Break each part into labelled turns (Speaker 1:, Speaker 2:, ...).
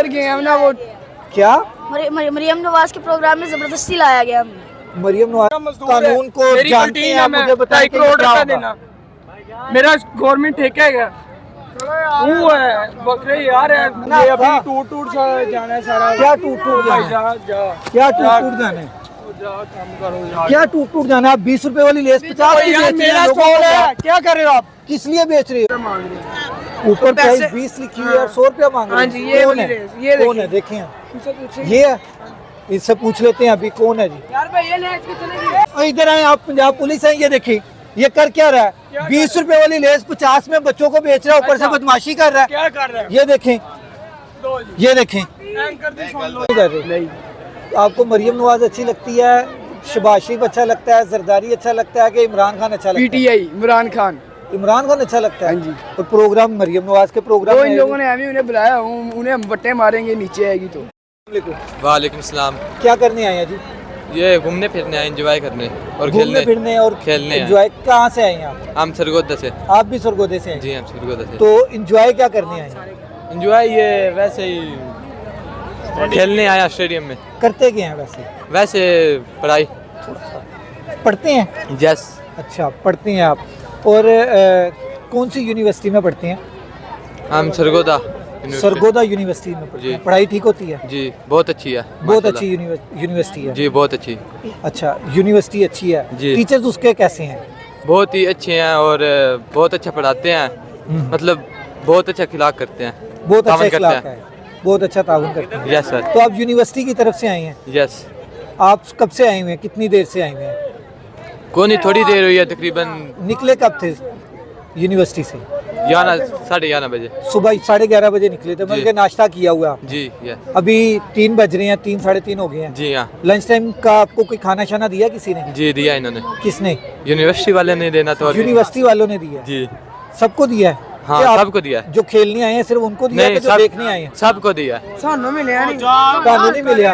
Speaker 1: अंदर गए हैं ना वो
Speaker 2: क्या
Speaker 3: मरियम नवाज के प्रोग्राम में जबरदस्ती लाया गया हमें।
Speaker 2: मरियम नवाज कानून को जानते हैं आप, मुझे बताएं
Speaker 1: 2 करोड़ रुपया देना मेरा गवर्नमेंट ठेका है वो है बकरे यार है ये अभी टूट सा जाना है सारा।
Speaker 2: क्या टूट जाना है? क्या टूट जाना है? क्या टूट जाना है? आप 20 रुपए वाली लेस 50 की बेच रहे हैं लोगों को।
Speaker 1: क्या कर रहे हो आप?
Speaker 2: किस लिए बेच रहे हो? ऊपर प्राइस 20 लिखी हुई है और 100 रुपया मांग रहे हैं।
Speaker 1: ये
Speaker 2: कौन है? देखें ये है, इससे पूछ लेते हैं अभी कौन है जी।
Speaker 1: यार भाई ये लेस कितने की?
Speaker 2: इधर आए आप, पंजाब पुलिस है, ये देखिए ये कर क्या रहा है? 20 रुपए वाली लेस 50 में बच्चों को बेच रहा है, ऊपर से बदमाशी कर रहा है।
Speaker 1: क्या कर रहा है?
Speaker 2: ये देखें, ये देखें।
Speaker 1: नहीं
Speaker 2: आपको मरियम नवाज अच्छी लगती है, शहबाज शरीफ अच्छा लगता है, जरदारी अच्छा लगता है कि इमरान खान अच्छा लगता है?
Speaker 1: पीटीआई इमरान खान
Speaker 2: अच्छा लगता है।
Speaker 1: हाँ जी।
Speaker 2: तो प्रोग्राम मरियम नवाज के प्रोग्राम
Speaker 1: इन लोगों ने हमें उन्हें बुलाया, उन्हें हम बट्टे मारेंगे नीचे आएगी तो।
Speaker 4: वालेकुम सलाम।
Speaker 2: क्या करने आए हैं जी?
Speaker 4: ये घूमने फिरने आए, एंजॉय करने और
Speaker 2: घूमने फिरने और
Speaker 4: खेलने
Speaker 2: एंजॉय। कहाँ से आए हैं आप?
Speaker 4: हम सरगोदा से।
Speaker 2: आप भी सरगोदे से हैं?
Speaker 4: जी हम सरगोदा से।
Speaker 2: तो एंजॉय क्या करने आए हैं?
Speaker 4: एंजॉय ये वैसे ही खेलने आया स्टेडियम में।
Speaker 2: करते क्या हैं
Speaker 4: वैसे पढ़ाई
Speaker 2: पढ़ते हैं?
Speaker 4: यस।
Speaker 2: अच्छा पढ़ते हैं आप। और कौन सी यूनिवर्सिटी में पढ़ते हैं?
Speaker 4: हम सरगोदा
Speaker 2: यूनिवर्सिटी में पढ़ते हैं। पढ़ाई ठीक होती है?
Speaker 4: जी बहुत अच्छी है।
Speaker 2: बहुत अच्छी यूनिवर्सिटी है।
Speaker 4: जी बहुत अच्छी।
Speaker 2: अच्छा यूनिवर्सिटी अच्छी है।
Speaker 4: जी।
Speaker 2: टीचर्स उसके कैसे हैं?
Speaker 4: बहुत ही अच्छे हैं और बहुत अच्छा पढ़ाते हैं, मतलब बहुत अच्छा खिलाफ करते हैं,
Speaker 2: बहुत अच्छा
Speaker 4: तावन करते
Speaker 2: इखलाक
Speaker 4: हैं।
Speaker 2: है, बहुत अच्छा ताउन करते हैं।
Speaker 4: Yes sir.
Speaker 2: तो आप यूनिवर्सिटी की तरफ से आए हैं?
Speaker 4: यस।
Speaker 2: आप कब से आए हुए हैं? कितनी देर से आए हुए हैं?
Speaker 4: कौन ही थोड़ी देर हुई है, तकरीबन
Speaker 2: निकले कब थे यूनिवर्सिटी से?
Speaker 4: 11:30 बजे।
Speaker 2: सुबह 11:30 बजे निकले थे, मतलब कि नाश्ता किया हुआ?
Speaker 4: जी यस।
Speaker 2: अभी 3 बज रहे हैं, 3 साढ़े 3 हो गए हैं।
Speaker 4: जी हाँ।
Speaker 2: लंच टाइम का आपको कोई खाना शाना दिया किसी ने?
Speaker 4: जी दिया इन्होंने।
Speaker 2: किसने?
Speaker 4: यूनिवर्सिटी वाले ने देना तो।
Speaker 2: यूनिवर्सिटी वालों ने दिया?
Speaker 4: जी
Speaker 2: सबको दिया है?
Speaker 4: हाँ
Speaker 2: क्या आप
Speaker 4: सबको दिया।
Speaker 2: जो खेलने आए हैं सिर्फ उनको दिया है कि जो देखने आए हैं?
Speaker 4: सबको दिया।
Speaker 1: सानू मिले नहीं,
Speaker 2: कानून नहीं मिले?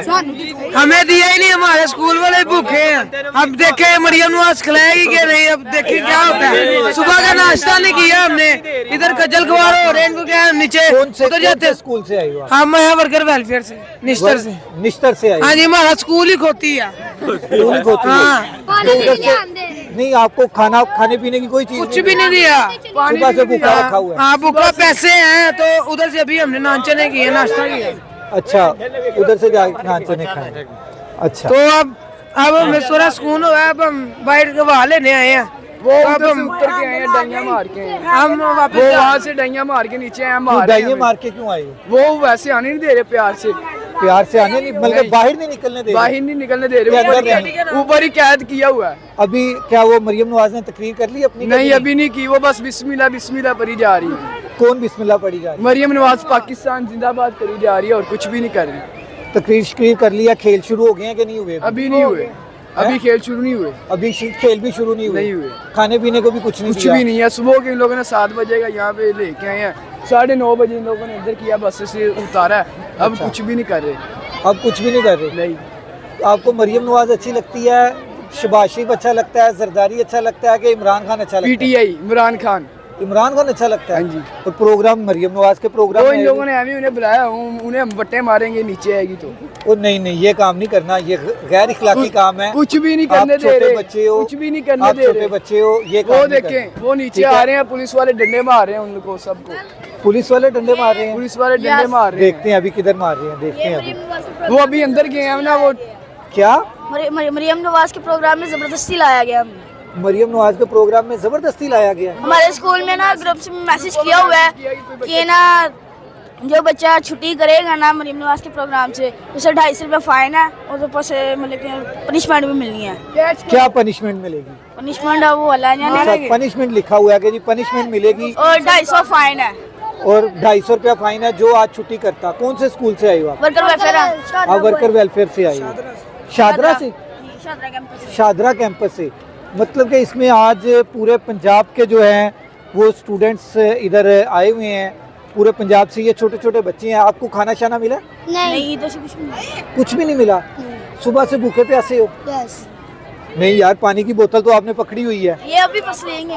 Speaker 1: हमें दिया ही नहीं, हमारे स्कूल वाले भूखे हैं। अब देखे मरियम नवाज खिलाएगी कि नहीं, अब देखे क्या होता है। सुबह का नाश्ता नहीं किया हमने, इधर खज्जल खुआर हो रहे हैं, इनको क्या नीचे उतर जाते।
Speaker 2: स्कूल से आए हो?
Speaker 1: हम यहाँ वर्कर वेलफेयर से, निस्तर से।
Speaker 2: निस्तर से आए?
Speaker 1: हाँ जी, हमारा स्कूल ही खोती है।
Speaker 2: तो उधर से नहीं, आपको खाने पीने की कोई चीज?
Speaker 1: कुछ भी नहीं दिया,
Speaker 2: सुबह से भूखा रखा हुआ है?
Speaker 1: हाँ भूखा, पैसे हैं तो उधर से अभी हमने नाश्ता किया, नाश्ता किया।
Speaker 2: अच्छा उधर से जाके नाश्ते नहीं खाए? अच्छा
Speaker 1: तो अब हमें थोड़ा सुकून हुआ, अब हम बाइट के वहाँ लेने आए हैं। वो अब हम उतर के आए हैं, डाइयाँ मार के। हम वापस वहाँ से डाइयाँ मार के नीचे आए,
Speaker 2: डाइयाँ मार के क्यों आए?
Speaker 1: वो वैसे आने नहीं दे रहे, प्यार से आने नहीं, मतलब बाहर नहीं निकलने दे रहे, ऊपर ही कैद किया हुआ है।
Speaker 2: अभी क्या वो मरियम नवाज ने तकरीर कर ली अपनी?
Speaker 1: नहीं अभी नहीं की, वो बस बिस्मिल्लाह बिस्मिल्लाह पढ़ी जा रही है।
Speaker 2: कौन बिस्मिल्लाह पढ़ी जा रही है?
Speaker 1: मरियम नवाज पाकिस्तान जिंदाबाद करी जा रही है और कुछ भी नहीं कर रही।
Speaker 2: तकरीर कर लिया, खेल शुरू हो गए हैं कि नहीं हुए?
Speaker 1: अभी नहीं हुए, अभी खेल शुरू नहीं हुए,
Speaker 2: अभी खेल भी शुरू नहीं हुए। खाने पीने को भी कुछ
Speaker 1: भी नहीं है। सुबह के इन लोगों ने 7 बजे का यहाँ पे लेके आए हैं, 9:30 बजे इन लोगों ने अंदर किया, बस से उतारा है। अब कुछ भी नहीं कर रहे।
Speaker 2: अब कुछ भी नहीं कर रहे? नहीं। आपको मरियम नवाज अच्छी लगती है, शहबाज शरीफ अच्छा लगता है, जरदारी अच्छा लगता है कि इमरान खान अच्छा लगता है?
Speaker 1: पीटीआई इमरान खान अच्छा लगता है।
Speaker 2: हाँ जी। तो प्रोग्राम मरियम नवाज के प्रोग्राम
Speaker 1: इन लोगों ने हमें उन्हें बुलाया, उन्हें हम बट्टे मारेंगे नीचे आएगी तो।
Speaker 2: ओ नहीं ये काम नहीं करना, ये गैर इखलाकी काम है।
Speaker 1: कुछ भी नहीं करने दे रहे,
Speaker 2: बच्चे हो,
Speaker 1: कुछ भी नहीं करने दे रहे।
Speaker 2: छोटे बच्चे हो, ये
Speaker 1: वो देखें, वो नीचे आ रहे हैं, पुलिस वाले डंडे मार रहे हैं उनको सबको।
Speaker 2: पुलिस वाले डंडे मार रहे हैं?
Speaker 1: पुलिस वाले डंडे मार रहे हैं।
Speaker 2: देखते हैं अभी किधर मार रहे हैं, देखते हैं अभी।
Speaker 3: वो अभी अंदर गए हैं ना। वो
Speaker 2: क्या
Speaker 3: मरियम नवाज के प्रोग्राम में जबरदस्ती लाया गया हमें।
Speaker 2: मरियम नवाज के प्रोग्राम में जबरदस्ती लाया गया?
Speaker 3: हमारे स्कूल में ना ग्रुप से मैसेज किया हुआ है कि ना जो बच्चा छुट्टी करेगा ना मरियम नवाज के प्रोग्राम से, उसे 250 रुपये फाइन है और ऊपर से मतलब पनिशमेंट भी मिलनी है।
Speaker 2: क्या पनिशमेंट मिलेगी?
Speaker 3: पनिशमेंट वो अल्लाह
Speaker 2: पनिशमेंट लिखा हुआ है कि जी पनिशमेंट मिलेगी
Speaker 3: और 250 फाइन है
Speaker 2: और 250 रुपया फाइन है जो आज छुट्टी करता। कौन से स्कूल से आई हो आप?
Speaker 3: Worker welfare.
Speaker 2: आप वर्कर वेलफेयर से आई हो? शादरा से? शादरा कैंपस से। मतलब कि इसमें आज पूरे पंजाब के जो हैं वो स्टूडेंट्स इधर आए हुए हैं, पूरे पंजाब से। ये छोटे छोटे बच्चे हैं। आपको खाना शाना मिला?
Speaker 3: नहीं
Speaker 2: कुछ भी नहीं मिला। सुबह से भूखे प्यासे हो? नहीं यार, पानी की बोतल तो आपने पकड़ी हुई है।
Speaker 3: ये अभी बस लेंगे,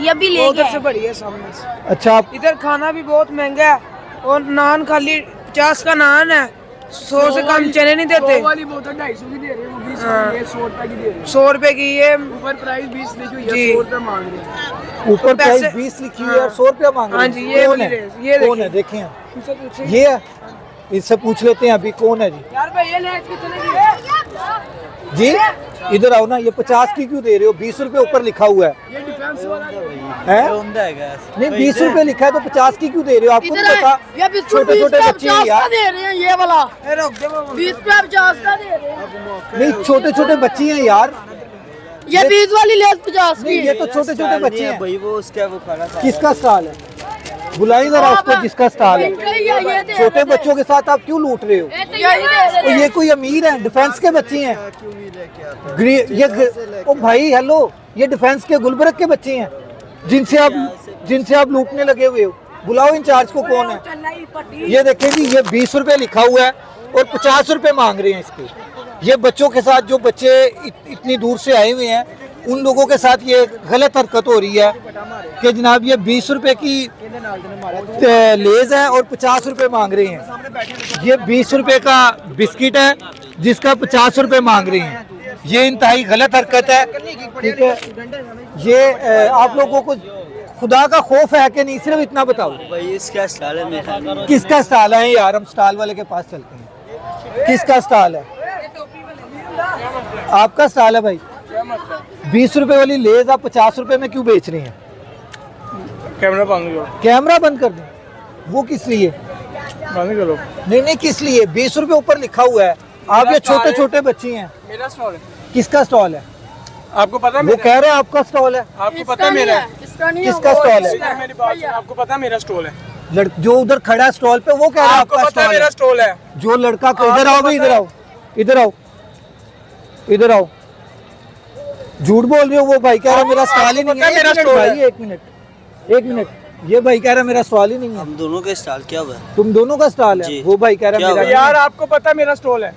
Speaker 3: ये अभी लेंगे।
Speaker 1: उधर से बड़ी है सामने से।
Speaker 2: अच्छा
Speaker 1: इधर खाना भी बहुत महंगा है और नान खाली 50 का नान है, 100 से कम चने नहीं देते।
Speaker 5: वाली बोतल 250 की दे रहे हैं, 20 की है, 100 रुपए की दे रहे हैं।
Speaker 1: 100 रुपए की ये
Speaker 5: ऊपर प्राइस 20 लिखी हुई है,
Speaker 1: जी।
Speaker 5: 100 रुपए मांग रहे हैं।
Speaker 2: ऊपर प्राइस
Speaker 1: पैसे-
Speaker 2: 20 लिखी हुई है और 100 रुपया मांग रहे
Speaker 1: हाँ
Speaker 2: हैं।
Speaker 1: जी, ये
Speaker 2: कौन
Speaker 1: वाली
Speaker 2: है?
Speaker 1: रेस, ये
Speaker 2: कौन है?
Speaker 1: देखिए।
Speaker 2: देखें ये है, इससे पूछ लेते हैं अभी कौन है जी।
Speaker 1: यार भाई ये लेस कितने की है?
Speaker 2: जी इधर आओ ना, ये 50 की क्यों दे रहे हो? 20 रुपए ऊपर लिखा हुआ है,
Speaker 5: ये डिफेंस वाला
Speaker 2: है? नहीं 20 रुपए लिखा है तो 50 की क्यों दे रहे हो? आपको नहीं पता?
Speaker 3: ये बिस्कुट
Speaker 2: छोटे छोटे बच्चे हैं यार,
Speaker 3: दे रहे हैं, ये वाला
Speaker 1: ए, रुक जा बाबा।
Speaker 3: 20 पे 50 का दे रहे हैं।
Speaker 2: नहीं छोटे छोटे बच्चे हैं यार,
Speaker 3: ये 20 वाली लेस 50
Speaker 2: नहीं
Speaker 3: की
Speaker 2: ये तो छोटे छोटे बच्चे हैं।
Speaker 6: भाई वो उसका वो खड़ा था।
Speaker 2: किसका स्टॉल है? बुलाई जरा उसको जिसका स्टॉल है।
Speaker 3: ये दे
Speaker 2: छोटे बच्चों के साथ आप क्यों लूट रहे हो?
Speaker 3: ये
Speaker 2: और ये कोई अमीर है? डिफेंस के बच्चे हैं। ओ भाई हेलो, ये डिफेंस के गुलबर्ग के बच्चे हैं जिनसे आप लूटने लगे हुए हो। बुलाओ इंचार्ज को, कौन है? ये देखें जी, ये 20 रुपए लिखा हुआ है और 50 रुपए मांग रहे हैं इसके। ये बच्चों के साथ, जो बच्चे इतनी दूर से आए हुए हैं, उन लोगों के साथ ये गलत हरकत हो रही है कि जनाब ये 20 रुपए की लेज है और 50 रुपए मांग रहे हैं। ये 20 रुपए का बिस्किट है जिसका 50 रुपए मांग रहे हैं। ये इंतहाई गलत हरकत है, ठीक है? ये आप लोगों को खुदा का खौफ है कि नहीं? सिर्फ इतना बताओ,
Speaker 6: भाई इसका स्टाइल है मेरा नहीं।
Speaker 2: किसका स्टॉल है यार? हम स्टॉल वाले के पास चलते हैं। किसका स्टॉल है? आपका स्टॉल है भाई। 20 रुपए वाली लेज आप 50 रुपए में क्यों बेच रहे हैं?
Speaker 5: कैमरा बंद करो,
Speaker 2: कैमरा बंद कर दें। वो किस लिए?
Speaker 5: बंद करो।
Speaker 2: नहीं किस लिए? 20 रुपए ऊपर लिखा हुआ है। आप ये छोटे छोटे बच्चे हैं।
Speaker 5: मेरा स्टॉल है,
Speaker 2: किसका स्टॉल है?
Speaker 5: आपको पता है
Speaker 2: वो कह रहे हैं आपका स्टॉल है।
Speaker 5: आपको पता है मेरा है।
Speaker 2: किसका स्टॉल है?
Speaker 5: मेरी बात सुनो, आपको पता है मेरा स्टॉल है।
Speaker 2: जो उधर खड़ा है स्टॉल पे, वो कह रहा है
Speaker 5: आपको
Speaker 2: आपका
Speaker 5: पता है
Speaker 2: स्टॉल
Speaker 5: मेरा
Speaker 2: है।
Speaker 5: स्टॉल है।
Speaker 2: जो लड़का इधर आओ भाई, इधर आओ, इधर आओ, इधर आओ। झूठ बोल रहे हो। वो भाई कह रहा है मेरा स्टॉल ही नहीं है।
Speaker 5: मेरा
Speaker 2: एक मिनट
Speaker 5: स्टॉल है।
Speaker 2: भाई, एक मिनट। ये भाई कह रहा है मेरा स्टॉल ही नहीं है।
Speaker 6: हम दोनों के स्टाइल क्या हुआ?
Speaker 2: तुम दोनों का स्टॉल है।
Speaker 6: जी।
Speaker 2: वो भाई कह रहा
Speaker 6: क्या
Speaker 2: है मेरा
Speaker 6: हुआ?
Speaker 5: यार आपको पता है मेरा स्टॉल है।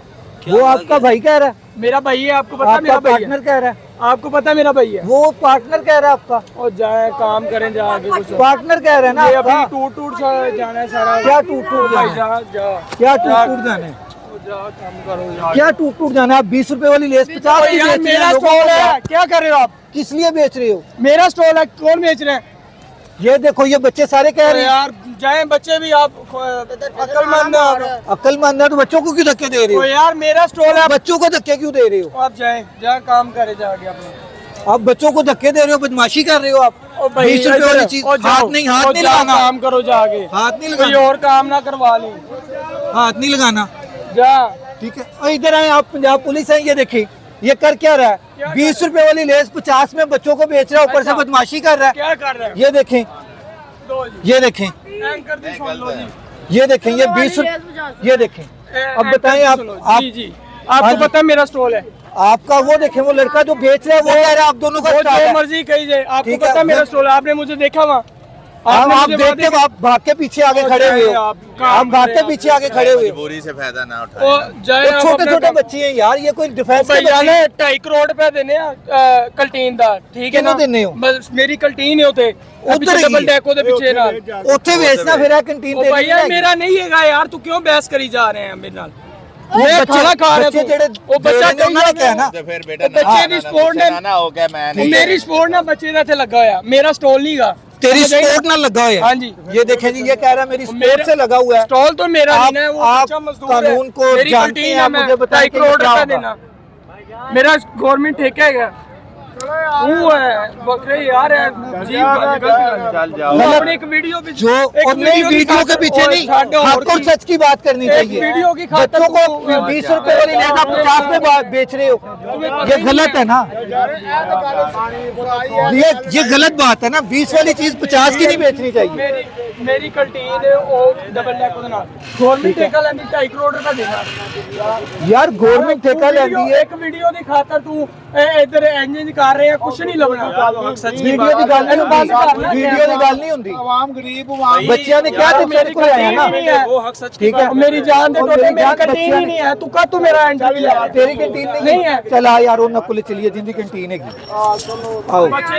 Speaker 2: वो आपका भाई कह रहा है।
Speaker 5: मेरा भाई है, आपको पता है
Speaker 2: आपका
Speaker 5: मेरा भाई है।
Speaker 2: पार्टनर कह रहा है।
Speaker 5: आपको पता है मेरा भाई है।
Speaker 2: वो पार्टनर कह रहा है आपका।
Speaker 5: और जाए काम करें, जा आगे कुछ।
Speaker 2: पार्टनर कह रहा है ना
Speaker 5: ये अभी
Speaker 2: आपका।
Speaker 5: टूट जाना है सारा।
Speaker 2: क्या टूट जाना है?
Speaker 5: जा जा
Speaker 2: क्या टूट जाना है?
Speaker 5: जा, काम करो जा।
Speaker 2: क्या टूट जाना है? आप 20 रुपए वाली लेस 50
Speaker 5: ओ
Speaker 2: की
Speaker 5: यार
Speaker 2: बेच रहे हैं
Speaker 5: मेरा
Speaker 2: लोगों
Speaker 5: स्टॉल
Speaker 2: को।
Speaker 5: है, क्या कर रहे हो आप?
Speaker 2: किस लिए बेच रहे हो?
Speaker 5: मेरा स्टॉल है, कौन बेच रहे हैं?
Speaker 2: ये देखो, ये बच्चे सारे कह
Speaker 5: अरे
Speaker 2: रहे हैं।
Speaker 5: यार जाए बच्चे भी, आप अक्लमंद हो आप।
Speaker 2: अक्लमंद है तो बच्चों को क्यों धक्के दे रहे
Speaker 5: ओ
Speaker 2: हो?
Speaker 5: यार मेरा स्टॉल है,
Speaker 2: बच्चों को धक्के क्यों दे रहे हो?
Speaker 5: आप जाए जा काम करे जाके अपने।
Speaker 2: आप बच्चों को धक्के दे रहे हो, बदमाशी कर रहे हो आप।
Speaker 5: ओ भाई
Speaker 2: 20 रुपए वाली चीज, हाथ नहीं लगाना,
Speaker 5: काम करो जाके।
Speaker 2: हाथ नहीं
Speaker 5: कोई
Speaker 2: लगाना,
Speaker 5: और काम ना करवा ली।
Speaker 2: हाथ नहीं लगाना,
Speaker 5: जा
Speaker 2: ठीक है? और इधर आए आप, पंजाब पुलिस है। ये देखिए ये कर क्या रहा है? 20 रुपए वाली लेस 50 में बच्चों को बेच रहा है, ऊपर से
Speaker 5: अच्छा।
Speaker 2: बदमाशी कर रहा है।
Speaker 5: क्या कर रहे हैं?
Speaker 2: ये देखें,
Speaker 5: दो जी।
Speaker 2: ये देखें,
Speaker 5: एंकर दी सुन लो जी।
Speaker 2: ये देखें, ये 20 ये देखें। अब बताएं आप,
Speaker 5: जी जी आपको
Speaker 2: हाँ जी।
Speaker 5: पता है मेरा स्टॉल है।
Speaker 2: आपका वो देखें, वो लड़का जो बेच रहा है वो कह रहा है आप दोनों का
Speaker 5: वो
Speaker 2: स्टॉल
Speaker 5: जो
Speaker 2: है।
Speaker 5: मर्जी कही जाए, आपको
Speaker 2: ठीक है,
Speaker 5: पता है मेरा
Speaker 2: मैं-
Speaker 5: स्टॉल है। आपने मुझे देखा वहाँ,
Speaker 2: आप
Speaker 5: आपने मुझे
Speaker 2: देखते हो, आप भाग के पीछे आगे
Speaker 5: ओ,
Speaker 2: खड़े हुए
Speaker 5: जाए
Speaker 2: हो।
Speaker 5: आप, काम
Speaker 2: आप भाग
Speaker 5: करें
Speaker 2: के
Speaker 5: आप।
Speaker 2: पीछे आगे खड़े हुए हो।
Speaker 7: मजबूरी से फायदा ना उठाए।
Speaker 5: ओ, जाए आप
Speaker 2: छोटे
Speaker 5: अपना
Speaker 2: छोटे
Speaker 5: काम-
Speaker 2: बच्चे हैं यार, ये कोई डिफेंस के
Speaker 5: भाई
Speaker 2: बच्चे
Speaker 5: जाने
Speaker 2: हैं।
Speaker 5: 2.5 करोड़ रुपए देने आ कंटीन दा, ठीक है
Speaker 2: किन्नू
Speaker 5: ना?
Speaker 2: देने हो?
Speaker 5: बस मेरी कंटीन है उते
Speaker 2: उधर ही
Speaker 5: डबल डेको दे पीछे नाल।
Speaker 2: ਉੱਥੇ ਵੇਚਣਾ ਫਿਰ ਆ ਕੰਟੀਨ
Speaker 5: ओ
Speaker 2: ਤੇ
Speaker 5: भैया मेरा नहीं हैगा यार, तू क्यों बहस करी जा रहे हैं मेरे नाल? मैं
Speaker 2: बच्चे-
Speaker 5: खाना खा रहा
Speaker 2: बच्चे
Speaker 5: हूं।
Speaker 2: जेड़े
Speaker 5: ओ बच्चा
Speaker 2: जेड़े ਉਹਨਾਂ ਨੇ ਕਿਹਾ ना
Speaker 7: ਤੇ ਫਿਰ ਬੇਟਾ
Speaker 5: बच्चे दी स्पोर्ट ने
Speaker 7: ਨਾ ਹੋ ਗਿਆ ਮੈਂ
Speaker 5: ओ मेरी स्पोर्ट ना बच्चे दा थे लगा होया, मेरा स्टॉल नहीं गा।
Speaker 2: तेरी
Speaker 5: समझ आई ना?
Speaker 2: स्पोर्ट ना लगा हुआ है।
Speaker 5: हाँ जी।
Speaker 2: ये देखें जी, ये कह रहा है मेरी
Speaker 5: मेरा-
Speaker 2: स्पोर्ट से लगा हुआ है।
Speaker 5: स्टॉल तो मेरा
Speaker 2: आप-
Speaker 5: नहीं है, वो
Speaker 2: आप
Speaker 5: बच्चा मजदूर है।
Speaker 2: कानून को
Speaker 5: मेरी
Speaker 2: जानते
Speaker 5: कंटीन
Speaker 2: हैं,
Speaker 5: है,
Speaker 2: आप
Speaker 5: मैं
Speaker 2: मुझे बताएं
Speaker 5: 2.5
Speaker 2: कि
Speaker 5: करोड़
Speaker 2: क्या
Speaker 5: रुपया
Speaker 2: होगा।
Speaker 5: देना। मेरा गवर्नमेंट ठेका है, वो है बकरे यार है जी।
Speaker 7: ਚੱਲ ਜਾਓ।
Speaker 5: तू अपनी एक वीडियो भी
Speaker 2: जो और नई वीडियो के पीछे नहीं, हक और सच की बात करनी
Speaker 5: एक
Speaker 2: चाहिए।
Speaker 5: वीडियो की खातिर
Speaker 2: बच्चों को
Speaker 5: तू-
Speaker 2: 20 रुपए वाली लेना 50 में बेच रहे हो, ये गलत है ना? ये गलत बात है ना? 20 वाली चीज 50 की नहीं बेचनी चाहिए।
Speaker 5: मेरी कंटीन है और डबल डेक ਉਹਦੇ ਨਾਲ गवर्नमेंट ठेका ਲੈਂਦੀ 2.5 करोड़ रुपया देना।
Speaker 2: यार गवर्नमेंट ठेका लेंदी है।
Speaker 5: एक वीडियो ਦੀ ਖਾਤਰ ਤੂੰ ਇਧਰ ਇੰਜ ਕਰ ਰਹੇ ਆ, ਕੁਛ ਨਹੀਂ ਲੱਭਣਾ। ਸੱਚ ਦੀ
Speaker 2: वीडियो की गल नहीं होंदी, वीडियो की गल नहीं होंदी।
Speaker 5: आवाम गरीब आवाम
Speaker 2: बच्चियां ने क्या मेरे को आया ना,
Speaker 5: वो हक सच
Speaker 2: ठीक है?
Speaker 5: मेरी जान दे
Speaker 2: और
Speaker 5: टोटे
Speaker 2: मेरी
Speaker 5: मेरी
Speaker 2: जान
Speaker 5: कंटीन
Speaker 2: बच्चियां
Speaker 5: ही नहीं है, तू का तू मेरा इंटरव्यू ले
Speaker 2: तेरी कंटीन नहीं
Speaker 5: नहीं है।
Speaker 2: चला यार, उन्होंने कुल चलिए जिंदी कंटीन है। आओ